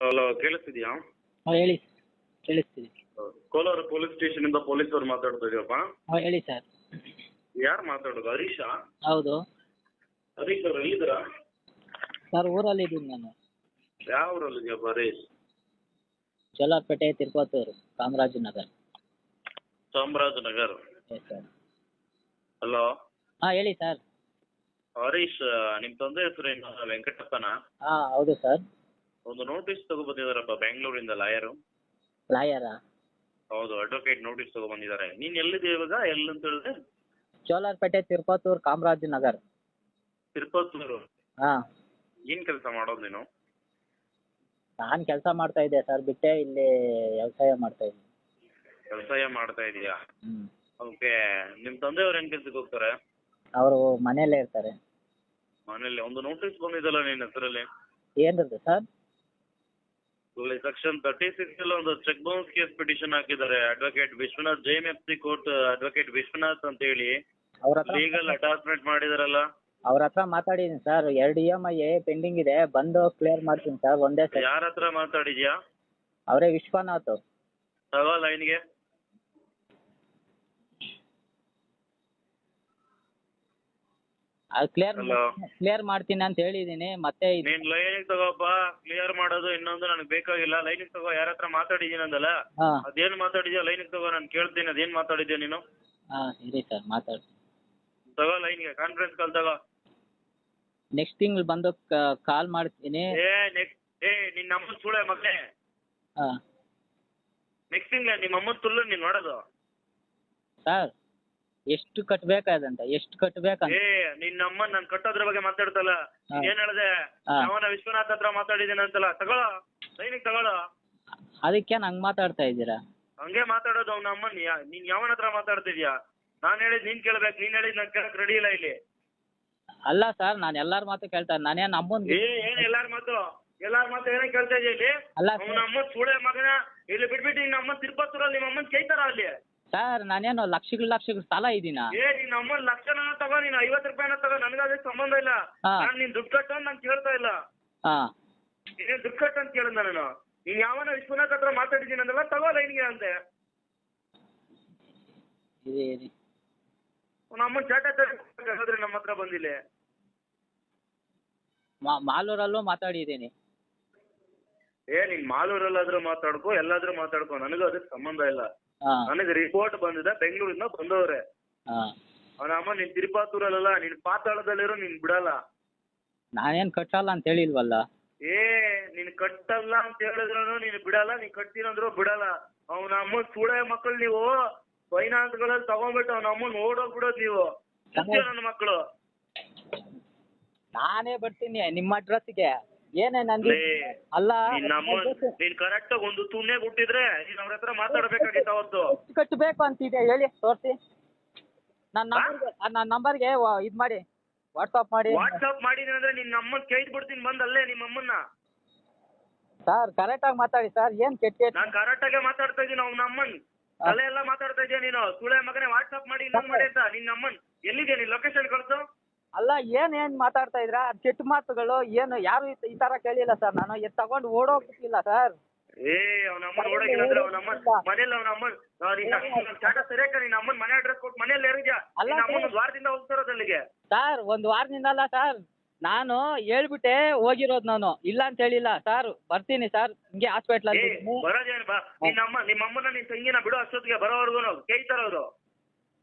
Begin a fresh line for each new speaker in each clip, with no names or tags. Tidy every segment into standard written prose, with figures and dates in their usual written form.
Hello, ಕೇಳಿಸ್ತಿದ್ಯಾ?
ಹಾಂ ಹೇಳಿ, ಕೇಳಿಸ್ತಿದೆ.
ಕೋಲಾರ ಪೊಲೀಸ್ ಸ್ಟೇಷನ್ ಇಂದ ಪೊಲೀಸರು ಮಾತಾಡ್ತಾ ಇದೀರಪ್ಪ?
ಹಾಂ ಹೇಳಿ ಸರ್.
ಯಾರು ಮಾತಾಡೋದು? ಹರೀಶಾ?
ಹೌದು
ಹರೀಶ್ ಅವ್ರು ಎಲ್ಲಿದ್ದೀರಾ?
ಸರ್, ಊರಲ್ಲಿದ್ದೀನಿ ನಾನು.
ಯಾವ ಊರಲ್ಲಿದ್ಯಪ್ಪ Harish?
Jolarpet, Tirupattur, Kamarajanagar.
Chamarajanagar.
Yes sir.
Hello,
ಹಾಂ ಹೇಳಿ ಸರ್.
ಹರೀಶ್, ನಿಮ್ಮ ತಂದೆ ಹೆಸರು ಏನು? ವೆಂಕಟಪ್ಪನ?
ಹಾಂ ಹೌದು ಸರ್.
ಒಂದು ನೋಟಿಸ್ ತಗೊಬಂದಿದಾರಪ್ಪ ಬೆಂಗಳೂರಿಂದ, ಲಾಯರು.
ಲಾಯರಾ?
ಹೌದು, ಅಡ್ವೊಕೇಟ್ ನೋಟಿಸ್ ತಗೊಬಂದಿದ್ದಾರೆ. ನೀನ್ ಎಲ್ಲಿದ್ದೀಯ ಇವಾಗ? ಎಲ್ಲಂತ ಹೇಳಿದ್ರೆ?
ಜೋಲಾರ್ಪೇಟೆ, ತಿರುಪತ್ತೂರು, ಕಾಮರಾಜನಗರ.
ತಿರುಪತ್ತೂರು.
ಹಾಂ.
ಏನ್ ಕೆಲಸ ಮಾಡೋದು ನೀನು?
ನಾನು ಕೆಲಸ ಮಾಡ್ತಾ ಇದ್ದೆ ಸರ್, ಬಿಟ್ಟೆ ಇಲ್ಲಿ ವ್ಯವಸಾಯ ಮಾಡ್ತಾ ಇದ್ದೀನಿ.
ವ್ಯವಸಾಯ ಮಾಡ್ತಾ ಇದೀಯಾ?
ಹ್ಞೂ.
ಓಕೆ. ನಿಮ್ಮ ತಂದೆಯವ್ರು ಹೆಂಗ್ ಕೆಲ್ಸಕ್ಕೆ ಹೋಗ್ತಾರೆ?
ಅವರು ಮನೆಯಲ್ಲೇ ಇರ್ತಾರೆ.
ಮನೇಲಿ ಒಂದು ನೋಟಿಸ್ ಬಂದಿದ್ದಲ್ಲ ನಿನ್ನ ಹೆಸರಲ್ಲಿ?
ಏನದು ಸರ್?
ಇಲ್ಲಿ ಸೆಕ್ಷನ್ 36 ಅಲ್ಲಿ ಒಂದು ಚೆಕ್ ಬೌನ್ಸ್ ಕೇಸ್ ಪಿಟಿಷನ್ ಹಾಕಿದ್ದಾರೆ. Advocate Vishwanath, JMFC court advocate Vishwanath ಅಂತ ಹೇಳಿ
ಅವ್ರ ಹತ್ರ
ಲೀಗಲ್ ಅಟ್ಯಾಚ್ಮೆಂಟ್ ಮಾಡಿದಾರಲ್ಲ?
ಅವ್ರ ಹತ್ರ ಮಾತಾಡಿದ್ದೀನಿ ಸರ್. 2 EMI ಪೆಂಡಿಂಗ್ ಇದೆ, ಬಂದು ಕ್ಲಿಯರ್ ಮಾಡ್ತೀನಿ ಸರ್ ಒಂದೇ ಸರ್.
ಯಾರ ಹತ್ರ ಮಾತಾಡಿದ್ಯಾ?
ಅವರೇ ವಿಶ್ವನಾಥ್.
ತಗೋ ಲೈನ್ಗೆ.
ಅದು
ಹಲೋ,
ಕ್ಲಿಯರ್ ಮಾಡ್ತೀನಿ ಅಂತ ಹೇಳಿದ್ದೀನಿ. ಮತ್ತೆ
ನೀನ್ ಲೈನಿಗೆ ತಗೋಪ್ಪ. ಕ್ಲಿಯರ್ ಮಾಡೋದು ಇನ್ನೊಂದು ನನಗೆ ಬೇಕಾಗಿಲ್ಲ. ಲೈನಿಗೆ ತಗೋ. ಯಾರ ಹತ್ರ ಮಾತಾಡಿದೀನಿ ಅಂದಲ್ಲ,
ಹಾಂ
ಅದೇನ್ ಮಾತಾಡಿದ್ಯಾ ಲೈನಿಗೆ ತಗೋ. ನಾನು ಕೇಳ್ತೀನಿ ಅದೇನ್ ಮಾತಾಡಿದ್ಯಾ ನೀನು.
ಹಾಂ ಇರಿ ಸರ್, ಮಾತಾಡ್ತೀನಿ.
ತಗೋ ಲೈನ್ಗೆ, ಕಾನ್ಫರೆನ್ಸ್ ಕಾಲ್ ತಗೋ.
ನೆಕ್ಸ್ಟ್ ತಿಂಗಳು ಬಂದು ಕಾಲ್ ಮಾಡ್ತೀನಿ.
ನಿನ್ನ ಅಮ್ಮನ ಸುಳೆ ಮಗನೇ.
ಹಾಂ
ನೆಕ್ಸ್ಟ್ ತಿಂಗ್ಳ ನಿಮ್ಮ ಅಮ್ಮನ ತುಳ್ಳು ನೀನ್ ನೋಡೋದು.
ಸರ್, ಎಷ್ಟು ಕಟ್ಬೇಕಾದಂತ, ಎಷ್ಟು ಕಟ್ಬೇಕಂತ?
ನಿನ್ನ ಅಮ್ಮನ್ ನಾನು ಕಟ್ಟೋದ್ರ ಬಗ್ಗೆ ಮಾತಾಡ್ತಲ್ಲ.
ಹಾ.
ಏನ್ ಹೇಳ್ದೆ?
ಹಾ.
ಅವನ ವಿಶ್ವನಾಥ್ ಹತ್ರ ಮಾತಾಡಿದ್ದೀನಿ ಅಂತಲ್ಲ. ತಗೊಳ್ಳೋ ಲೈನಿಗೆ ತಗೊಳ್ಳೋ.
ಅದಕ್ಕೆ ಹಂಗೆ ಮಾತಾಡ್ತಾ ಇದ್ದೀರಾ?
ಹಂಗೆ ಮಾತಾಡೋದು ಅವನ ಅಮ್ಮನ್. ನೀನ್ ಯಾವನ ಹತ್ರ ಮಾತಾಡ್ತಿದ್ಯಾ? ನಾನ್ ಹೇಳಿದ್ ನೀನ್ ಕೇಳ್ಬೇಕು, ನೀನ್ ಹೇಳಿದ್ ನಾನ್ ಕೇಳಕ್ ರೆಡಿ ಇಲ್ಲ ಇಲ್ಲಿ.
ಅಲ್ಲ ಸರ್, ನಾನು ಎಲ್ಲಾರ ಮಾತು ಕೇಳ್ತಾ, ನಾನೇನು ಅಮ್ಮನ್
ಏನ್ ಎಲ್ಲಾರ ಮಾತು ಏನೇ ಕೇಳ್ತಾ ಇದೆಯಾ ಇಲ್ಲಿ?
ಅಲ್ಲ
ಅವನ ಅಮ್ಮನ್ ಸುಳೆ ಮಗನ ಇಲ್ಲಿ ಬಿಟ್ಬಿಟ್ಟು ನಿನ್ನ ಅಮ್ಮನ್ ತಿರುಪತ್ತೂರಲ್ಲಿ ನಿಮ್ಮ ಅಮ್ಮನ್ ಕೈತಾರ ಅಲ್ಲಿ?
ಸರ್, ನಾನೇನು ಲಕ್ಷಗಳು ಸಾಲ ಇದ್ದೀನಾ?
ನಿನ್ನ ಅಮ್ಮನ್ ಲಕ್ಷನ ತಗೋ, ನೀನು 50 ರೂಪಾಯಿನ ತಗೋ, ನನಗೆ ಅದಕ್ಕೆ ಸಂಬಂಧ ಇಲ್ಲ.
ಹಾ.
ನಾನು ನೀನ್ ದುಡ್ಡು ಕಟ್ಟು ಅಂತ ನಾನು ಕೇಳ್ತಾ ಇಲ್ಲ.
ಹಾಂ
ನೀನು ದುಡ್ಡು ಕಟ್ಟು ಅಂತ ಕೇಳಿದ ನಾನು. ನೀನ್ ಯಾವನ ವಿಶ್ವನಾಥ್ ಹತ್ರ ಮಾತಾಡಿದ್ದೀನಿ ಅಂದಲ್ಲ, ತಗೋ ಲೈನ್ಗೆ ಅಂತೆ.
ಇರಿ
ಅವನ ಅಮ್ಮನ್ ಚಾಟ ಹೇಳಿದ್ರೆ ನಮ್ಮ ಹತ್ರ ಬಂದಿಲ್ಲ.
ಮಾಲೂರಲ್ಲೂ ಮಾತಾಡಿದ್ದೀನಿ.
ನೀನ್ ಮಾಲೂರಲ್ಲಾದ್ರೂ ಮಾತಾಡ್ಕೋ, ಎಲ್ಲಾದ್ರೂ ಮಾತಾಡ್ಕೋ, ನನಗೂ ಅದಕ್ಕೆ ಸಂಬಂಧ ಇಲ್ಲ.
ಹಾಂ
ನನಗೆ ರಿಪೋರ್ಟ್ ಬಂದಿದೆ, ಬೆಂಗಳೂರಿಂದ ಬಂದವ್ರೆ.
ಹಾಂ.
ಅವನ ಅಮ್ಮ ನೀನ್ ತಿರುಪಾತೂರಲ್ಲ, ನೀನ್ ಪಾತಾಳದಲ್ಲಿರೋ ನೀನ್ ಬಿಡಲ್ಲ.
ನಾನೇನು ಕಟ್ಟಲ್ಲ ಅಂತ ಹೇಳಿಲ್ವಲ್ಲ?
ನೀನ್ ಕಟ್ಟಲ್ಲ ಅಂತ ಹೇಳಿದ್ರು ನೀನ್ ಬಿಡಲ್ಲ, ನೀನ್ ಕಟ್ತೀನಂದ್ರು ಬಿಡಲ್ಲ. ಅವನ ಅಮ್ಮನ್ ಸುಳೆ ಮಕ್ಕಳು ನೀವು. ಫೈನಾನ್ಸ್ ಗಳಲ್ಲಿ ತಗೊಂಡ್ಬಿಟ್ಟು ಅವನ ಅಮ್ಮನ್ ಓಡೋಗ್ಬಿಡೋದು ನೀವು. ನನ್ನ ಮಕ್ಕಳು.
ನಾನೇ ಬರ್ತೀನಿ ನಿಮ್ಮ ಅಡ್ರೆಸ್ಗೆ. ಏನೇ ನಂದಿ ಅಲ್ಲ,
ನಿನ್ನ ಅಮ್ಮ ನೀನ್ ಕರೆಕ್ಟ್ ಆಗಿ ಒಂದು ತುಣ್ಣೆ ಹುಟ್ಟಿದ್ರೆ ನೀನ್ ಅವ್ರ ಹತ್ರ ಮಾತಾಡ್ಬೇಕಾಗಿತ್ತು ಅವತ್ತು.
ಎಷ್ಟು ಕಟ್ಟಬೇಕು ಅಂತಿದೆ ಹೇಳಿ, ತೋರಿಸಿ. ನನ್ನ ನಂಬರ್ಗೆ ಇದು ಮಾಡಿ, ವಾಟ್ಸಪ್ ಮಾಡಿ.
ವಾಟ್ಸಪ್ ಮಾಡಿದೀನಿ ಅಂದ್ರೆ ನಿನ್ನ ಅಮ್ಮನ್ ಕೈದ್ ಬಿಡ್ತೀನಿ ಬಂದಲ್ಲೇ ನಿಮ್ಮ ಅಮ್ಮನ್ನ.
ಸರ್, ಕರೆಕ್ಟಾಗಿ ಮಾತಾಡಿ ಸರ್. ಏನು ಕೆಟ್ಟ
ನಾನ್ ಕರೆಕ್ಟ್ ಆಗಿ ಮಾತಾಡ್ತಾ ಇದ್ದೀನಿ. ಅವ್ನ ಅಮ್ಮನ್ ತಲೆ ಎಲ್ಲ ಮಾತಾಡ್ತಾ ಇದೀಯ ನೀನು. ಸುಳೆ ಮಗನೇ, ವಾಟ್ಸಪ್ ಮಾಡಿ ಇನ್ನೊಂದ್ ಮಾಡಿ ಅಂತ. ನಿನ್ನ ಅಮ್ಮನ್ ಎಲ್ಲಿದೆ? ನೀನ್ ಲೊಕೇಶನ್ ಕಳ್ಸು.
ಅಲ್ಲ, ಏನು ಮಾತಾಡ್ತಾ ಇದ್ರಾ? ಕೆಟ್ಟ ಮಾತುಗಳು ಏನು ಯಾರು ಈ ಥರ ಕೇಳಿಲ್ಲ ಸರ್. ನಾನು ತಗೊಂಡು ಓಡೋಗ್ಬಿಟ್ಟಿಲ್ಲ ಸರ್.
ಅವನ ಅಮ್ಮನ್ ಓಡಾಗಿಲ್ಲ ಅಂದ್ರೆ ಅವನ ಅಮ್ಮನ್ ಮನೇಲಿ ಅವನ ಅಮ್ಮನ್ ಚಾಟ ಸರಿಯಾಕ ನಿನ್ನ ಅಮ್ಮನ್ ಮನೆ ಅಡ್ರೆಸ್ ಕೊಟ್ಟು ಮನೇಲಿ ಇರಿದ್ಯಾ? ನಿನ್ನ ಅಮ್ಮನ್ ಒಂದ್ ವಾರದಿಂದ ಹೋಗ್ತಿರೋದು ಅಲ್ಲಿಗೆ.
ಸರ್, ಒಂದು ವಾರದಿಂದ ಅಲ್ಲ ಸರ್, ನಾನು ಹೇಳ್ಬಿಟ್ಟೆ ಹೋಗಿರೋದು. ನಾನು ಇಲ್ಲ ಅಂತ ಹೇಳಿಲ್ಲ ಸರ್. ಬರ್ತೀನಿ ಸರ್, ಹಿಂಗೆ ಹಾಸ್ಪಿಟ್ಲಲ್ಲಿ
ಬರೋದೇನು ಬಾ. ನಿಮ್ಮ ಅಮ್ಮನ ನಿನ್ ತಂಗಿನ ಬಿಡು, ಅಷ್ಟೊತ್ತಿಗೆ ಬರೋವರೆಗೂ ಕೇಳ್ತಾರವ್ರು.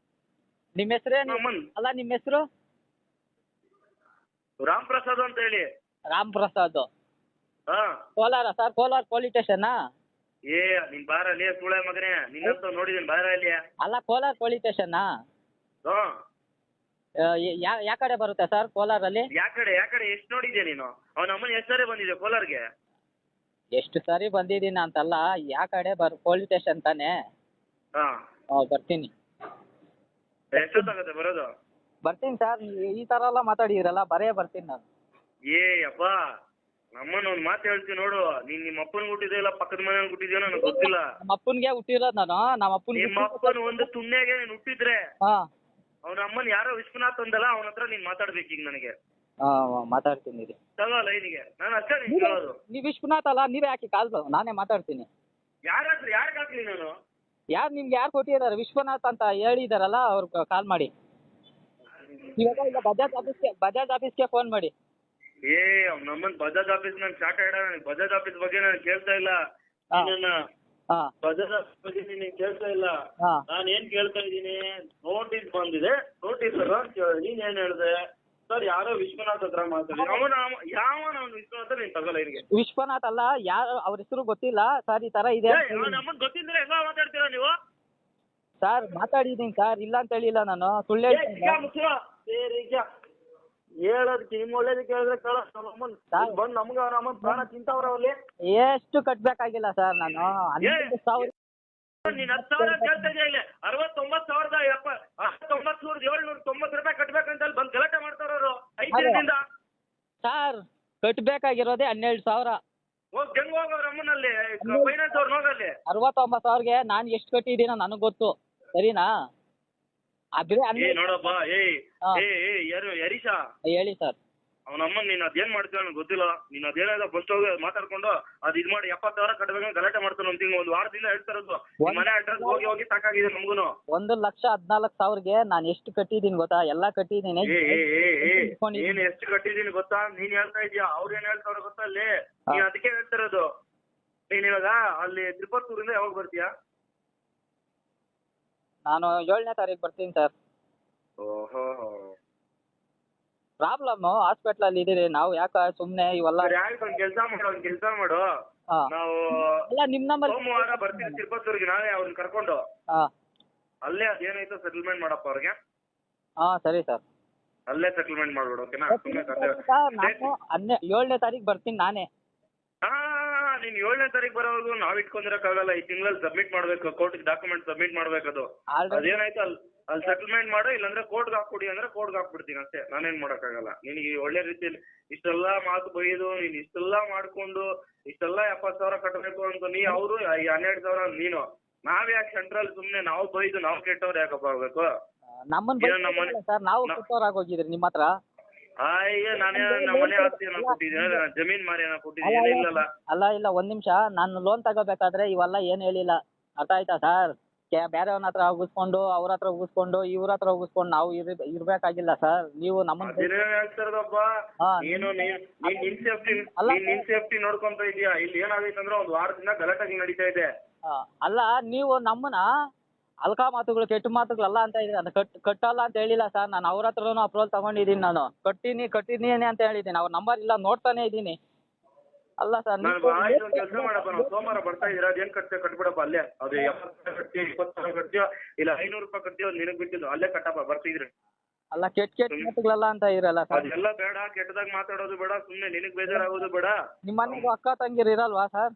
ನಿಮ್ಮ ಹೆಸರೇನು? ಅಲ್ಲ, ನಿಮ್ಮ ಹೆಸರು?
ರಾಮ್ ಪ್ರಸಾದ್ ಅಂತ ಹೇಳಿ.
ರಾಮ್ ಪ್ರಸಾದ್.
ಹಾ.
ಕೋಲಾರ ಸರ್? ಕೋಲಾರ ಪೊಲೀಸ್ ಸ್ಟೇಷನ್ನಾ?
ನೀನ್ ಬಾರ ಅಲ್ಲಿ ಸುಳೆ ಮಗನೇ, ನಿನ್ನಂತ ನೋಡಿದೀನಿ, ಬಾರ ಅಲ್ಲಿ.
ಅಲ್ಲ, ಕೋಲಾರ ಪೊಲೀಸ್ ಸ್ಟೇಷನ್ನಾ?
ಹ್ಮ್.
ಯಾ ಕಡೆ ಬರುತ್ತೆ ಸರ್ ಕೋಲಾರಲ್ಲಿ?
ಯಾ ಕಡೆ ಎಷ್ಟು ನೋಡಿದ್ಯಾ ನೀನು? ಅವನ ಅಮ್ಮನ ಎಷ್ಟು ಸಾರಿ ಬಂದಿದ್ಯಾ ಕೋಲಾರ್ಗೆ?
ಎಷ್ಟು ಸಾರಿ ಬಂದಿದ್ದೀನಿ ಅಂತಲ್ಲ, ಯಾ ಕಡೆ ಪೊಲೀಸ್ ಸ್ಟೇಷನ್ ತಾನೇ?
ಹಾ.
ಬರ್ತೀನಿ.
ಎಷ್ಟೊತ್ತಾಗತ್ತೆ ಬರೋದು?
ಬರ್ತೀನಿ ಸರ್. ಈ ಥರ ಎಲ್ಲ ಮಾತಾಡಿದ್ರಲ್ಲ, ಬರ್ತೀನಿ ನಾನು.
ಅಪ್ಪ, ನಮ್ಮನ್ನ ಒಂದ್ ಮಾತು ಹೇಳ್ತೀನಿ ನೋಡು. ನೀನ್ ನಿಮ್ಮ ಅಪ್ಪನ ಹುಟ್ಟಿದ್ಯೋ ಇಲ್ಲ ಪಕ್ಕದ ಮನೆ ಹುಟ್ಟಿದ್ಯೋ ನನಗೆ ಗೊತ್ತಿಲ್ಲ.
ನಮ್ಮ ಅಪ್ಪನಿಗೆ ಹುಟ್ಟಿರೋದು ನಾನು. ನಮ್ಮ
ಅಪ್ಪನ ಒಂದು ತುಣ್ಣಿಗೆ ನೀನ್ ಹುಟ್ಟಿದ್ರೆ
ಹಾಂ,
ಅವನ ಅಮ್ಮನ್ ಯಾರೋ ವಿಶ್ವನಾಥ್ ಅಂದಲ್ಲ, ಅವನ ಹತ್ರ ನೀನ್ ಮಾತಾಡ್ಬೇಕು ಈಗ ನನಗೆ.
ಮಾತಾಡ್ತೀನಿ ರೀ.
ತಗೋ ಲೈನಿಗೆ, ನಾನು ಅಷ್ಟೇ ನಿನ್ ಕೇಳೋದು.
ನೀವು ವಿಶ್ವನಾಥ್ ಅಲ್ಲ, ನೀವೇ ಹಾಕಿ ಕಾಲ್, ನಾನೇ ಮಾತಾಡ್ತೀನಿ.
ಯಾರಾದ್ರೂ ಯಾರಿಗೆ ಹಾಕ್ಲಿ ನಾನು?
ನಿಮ್ಗೆ ಯಾರು ಕೊಟ್ಟಿದ್ದಾರೆ? ವಿಶ್ವನಾಥ್ ಅಂತ ಹೇಳಿದಾರಲ್ಲ, ಅವ್ರು ಕಾಲ್ ಮಾಡಿ. ಇವಾಗ ಇಲ್ಲ, ಬಜಾಜ್ ಆಫೀಸ್ಗೆ ಫೋನ್ ಮಾಡಿ.
ನಮ್ಮನ್ ಬಜಾಜ್ ಆಫೀಸ್ ನನ್ ಶಾಕ್ ಆಡ. ಬಜಾಜ್ ಆಫೀಸ್ ಬಗ್ಗೆ ನಾನು ಕೇಳ್ತಾ ಇಲ್ಲ. ಬಜಾಜ್ ಆಫೀಸ್ ಬಗ್ಗೆ ನೀನ್ ಕೇಳ್ತಾ ಇಲ್ಲ. ನಾನು ಏನ್ ಕೇಳ್ತಾ ಇದ್ದೀನಿ, ನೋಟಿಸ್ ಬಂದಿದೆ, ನೋಟಿಸ್ ನೀನ್ ಏನ್ ಹೇಳ್ದೆ ಸರ್? ಯಾರೋ ವಿಶ್ವನಾಥ್ ಹತ್ರ ಮಾತಾಡಿ. ಯಾವ ವಿಶ್ವನಾಥ್ ನೀನ್ ತಗೋಲ್ಲ ಇಲ್ಲಿಗೆ.
ವಿಶ್ವನಾಥ್ ಅಲ್ಲ, ಯಾರು ಅವ್ರ ಹೆಸರು ಗೊತ್ತಿಲ್ಲ ಸರ್. ಈ ತರ ಇದೆ
ನಮ್ಮನ್ ಗೊತ್ತಿದ್ರೆ ಹೆಂಗ ಮಾತಾಡ್ತೀರಾ ನೀವು?
ಸರ್ ಮಾತಾಡಿದೀನಿ ಸರ್, ಇಲ್ಲ ಅಂತ ಹೇಳಿಲ್ಲ ನಾನು, ಸುಳ್ಳು
ಹೇಳೋದಕ್ಕೆ ನಿಮ್ ಒಳ್ಳೇದಕ್ಕೆ ಹೇಳಿದ್ರೆ ಬಂದ್ ನಮ್ಗ ನಮ್ಮನ್ ಪ್ರಾಣ ತಿಂತವ್ರ ಅಲ್ಲಿ.
ಎಷ್ಟು ಕಟ್ಬೇಕಾಗಿಲ್ಲ ಸರ್, ನಾನು 11,000.
ನೀನ್ 10,000 ಕೇಳ್ತಾ ಇದೆಯಾ? ಇಲ್ಲಿ 69,790 ರೂಪಾಯಿ ಕಟ್ಬೇಕಂತ ಅಲ್ಲಿ ಬಂದ್ ಗಲಾಟೆ ಮಾಡ್ತಾರವ್ರು 5 ದಿನದಿಂದ.
ಸರ್ ಕಟ್ಬೇಕಾಗಿರೋದೇ 12,000.
ಹೋಗ್ ಹೆಂಗ್ ಹೋಗೋರು ಅಮ್ಮನಲ್ಲಿ ಫೈನಾನ್ಸ್ ಅವ್ರು ಹೋಗಲ್ಲಿ.
69,000ಗೆ ನಾನು ಎಷ್ಟು ಕಟ್ಟಿದ್ದೀನೋ ನನಗ್ ಗೊತ್ತು, ಸರಿನಾ? ಅದ್ರೆ
ನೋಡಪ್ಪ, ಯಾರು ಹರೀಶಾ?
ಹೇಳಿ ಸರ್.
ಅವನಮ್ಮ ನೀನ್ ಅದೇನ್ ಮಾಡ್ತೀವ ನನಗೆ ಗೊತ್ತಿಲ್ಲ. ನೀನ್ ಅದೇನಾದ ಫಸ್ಟ್ ಹೋಗಿ ಮಾತಾಡ್ಕೊಂಡು ಅದ್ ಇದ್ ಮಾಡಿ 70,000 ಕಟ್ಬೇಕಂತ ಗಲಾಟೆ ಮಾಡ್ತಾನೆ. ಒಂದು ವಾರದಿಂದ ಹೇಳ್ತಾ ಇರೋದು. ಮನೆ ಅಡ್ರೆಸ್ ಹೋಗಿ ಹೋಗಿ ಸಾಕಾಗಿದೆ ನಮ್ಗುನು.
1,14,000ಗೆ ನಾನು ಎಷ್ಟು ಕಟ್ಟಿದೀನಿ ಗೊತ್ತಾ? ಎಲ್ಲಾ ಕಟ್ಟಿದೀನಿ.
ನೀನ್ ಎಷ್ಟು ಕಟ್ಟಿದೀನಿ ಗೊತ್ತಾ? ನೀನ್ ಹೇಳ್ತಾ ಇದೀಯಾ, ಅವ್ರು ಏನ್ ಹೇಳ್ತಾರ ಗೊತ್ತಾ? ಅಲ್ಲಿ ನೀನ್ ಅದಕ್ಕೆ ಹೇಳ್ತಾ ಇರೋದು. ನೀನ್ ಇವಾಗ ಅಲ್ಲಿ ತಿರುಪತ್ತೂರಿಂದ ಯಾವಾಗ ಬರ್ತೀಯಾ?
ನಾನು 7ನೇ ತಾರೀಕು ಬರ್ತೀನಿ ಸರ್.
ಓಹೋ,
ಪ್ರಾಬ್ಲಮ್ ಹಾಸ್ಪಿಟಲ್ ಅಲ್ಲಿ ಇದೀರಿ ನಾವು, ಯಾಕ ಸುಮ್ನೆ ಇವೆಲ್ಲ.
ಕೆಲಸ ಮಾಡು. ನಾವು
ನಿಮ್ ನಂಬರ್
ಸೋಮವಾರ ಬರ್ತೀವಿ ತಿರುಪತ್ತೂರಿಗೆ. ನಾವೇ ಅವ್ರನ್ನ ಕರ್ಕೊಂಡು ಅಲ್ಲೇ ಅದೇನಾಯ್ತು ಸೆಟಲ್ಮೆಂಟ್ ಮಾಡಪ್ಪ ಅವ್ರಿಗೆ.
ಸರಿ ಸರ್,
ಅಲ್ಲೇ ಸೆಟಲ್ಮೆಂಟ್ ಮಾಡ್ಬಿಡು. ಓಕೆನಾ?
ನಾನು 7ನೇ ತಾರೀಕು ಬರ್ತೀನಿ ನಾನೇ.
ನೀನ್ 7ನೇ ತಾರೀಕು ಬರೋವರೆಗೂ ನಾವ್ ಇಟ್ಕೊಂಡಿರಕ್ಕಾಗಲ್ಲ. ಈ ತಿಂಗಳಲ್ಲಿ ಸಬ್ಮಿಟ್ ಮಾಡ್ಬೇಕು, ಕೋರ್ಟ್ಗೆ ಡಾಕ್ಯುಮೆಂಟ್ ಸಬ್ಮಿಟ್ ಮಾಡ್ಬೇಕದು. ಅದೇನಾಯ್ತು ಅಲ್ಲಿ ಸೆಟಲ್ಮೆಂಟ್ ಮಾಡು, ಇಲ್ಲಾಂದ್ರೆ ಕೋರ್ಟ್ಗೆ ಹಾಕ್ಬಿಡಿ ಅಂದ್ರೆ ಕೋರ್ಟ್ಗೆ ಹಾಕ್ಬಿಡ್ತೀನಿ ಅಷ್ಟೇ. ನಾನೇನ್ ಮಾಡಕ್ಕಾಗಲ್ಲ. ನಿನಗೆ ಒಳ್ಳೆ ರೀತಿಯಲ್ಲಿ ಇಷ್ಟೆಲ್ಲಾ ಮಾತು ಬೈದು ನೀನ್ ಇಷ್ಟೆಲ್ಲಾ ಮಾಡ್ಕೊಂಡು ಇಷ್ಟೆಲ್ಲಾ 70,000 ಕಟ್ಟಬೇಕು ಅಂತ ಅವರು 12,000 ನೀನು. ನಾವ್ ಯಾಕೆ ಸೆಂಟ್ರಲ್ ಸುಮ್ನೆ ನಾವು ಬೈದು ನಾವು ಕೆಟ್ಟವ್ರು ಯಾಕಪ್ಪ ಆಗ್ಬೇಕು?
ಸರ್ ನಾವು ಕೆಟ್ಟವ್ರಾಗೋಗಿದ್ರಿ ನಿಮ್ಮ ಹತ್ರ.
ಅಯ್ಯ, ನಾನೇ ನಮ್ಮ ಮನೆ ಆಸ್ತಿ ಏನೋ ಕೊಟ್ಟಿದ್ದೀನಿ, ಜಮೀನ್ ಮಾರಿ ಏನೋ ಕೊಟ್ಟಿದ್ದೀನಿ. ಇಲ್ಲಲ್ಲ
ಇಲ್ಲ, ಒಂದ್ ನಿಮಿಷ. ನಾನು ಲೋನ್ ತಗೋಬೇಕಾದ್ರೆ ಇವೆಲ್ಲ ಏನ್ ಹೇಳಿಲ್ಲ, ಅರ್ಥ ಆಯ್ತಾ ಸರ್? ಬೇರೆಯವನ ಹತ್ರ ಉಗಿಸ್ಕೊಂಡು, ಅವ್ರ ಹತ್ರ ಉಗಿಸ್ಕೊಂಡು, ಇವ್ರ ಹತ್ರ ಉಗಿಸ್ಕೊಂಡು ನಾವು ಇರ್ಬೇಕಾಗಿಲ್ಲ ಸರ್. ನೀವು ನಮ್ಮನ್ನ
ಹೇಳ್ತಾರದಪ್ಪ. ನೀನು ನಿನ್ ಸೇಫ್ಟಿ ನೋಡ್ಕೊಂತ ಇದೀಯಾ? ಇಲ್ಲಿ ಏನಾಗೈತಂದ್ರೆ ಒಂದ್ ವಾರದಿಂದ ಗಲಾಟೆ ನಡೀತಾ ಇದೆ.
ಅಲ್ಲ, ನೀವು ನಮ್ಮನ್ನ ಅಲ್ಕಾ ಮಾತುಗಳು, ಕೆಟ್ಟ ಮಾತುಗಳಲ್ಲ ಅಂತ ಇದ್ದೀನಿ. ಅದು ಕಟ್ಟಲ್ಲ ಅಂತ ಹೇಳಿಲ್ಲ ಸರ್. ನಾನು ಅವ್ರ ಹತ್ರನೂ ಅಪ್ರೂವಲ್ ತಗೊಂಡಿದ್ದೀನಿ. ನಾನು ಕಟ್ಟಿದ್ದೀನಿ ಅಂತ ಹೇಳಿದ್ದೀನಿ. ಅವ್ರ ನಂಬರ್ ಇಲ್ಲ, ನೋಡ್ತಾನೆ ಇದ್ದೀನಿ. ಅಲ್ಲ ಸರ್,
ಕೆಲಸ ಮಾಡಪ್ಪ. ನಾವು ಸೋಮವಾರ ಬರ್ತಾ ಇದೀರ, ಅದೇನ್ ಕಟ್ಬಿಡಪ್ಪ ಅಲ್ಲೇ. ಅದು 70,000 ಕಟ್ತೀಯ, 20,000 ಕಟ್ತೀಯೋ, ಇಲ್ಲ 500 ರೂಪಾಯಿ ಕಟ್ತೀಯೋ, ನಿನಗ್ ಬಿಟ್ಟಿದ್ದು. ಅಲ್ಲೇ ಕಟ್ಟಪ್ಪ ಬರ್ತಿದ್ರಿ.
ಅಲ್ಲ, ಕೆಟ್ಟ ಮಾತುಗಳಲ್ಲ ಅಂತ ಇರಲ್ಲ ಸರ್.
ಅದೆಲ್ಲ ಬೇಡ, ಕೆಟ್ಟದಾಗ ಮಾತಾಡೋದು ಬೇಡ, ಸುಮ್ನೆ ನಿನಗ್ ಬೇಜಾರಾಗೋದು ಬೇಡ.
ನಿಮ್ಮ ಮನೆಗೂ ಅಕ್ಕ ತಂಗಿರು ಇರಲ್ವಾ ಸರ್?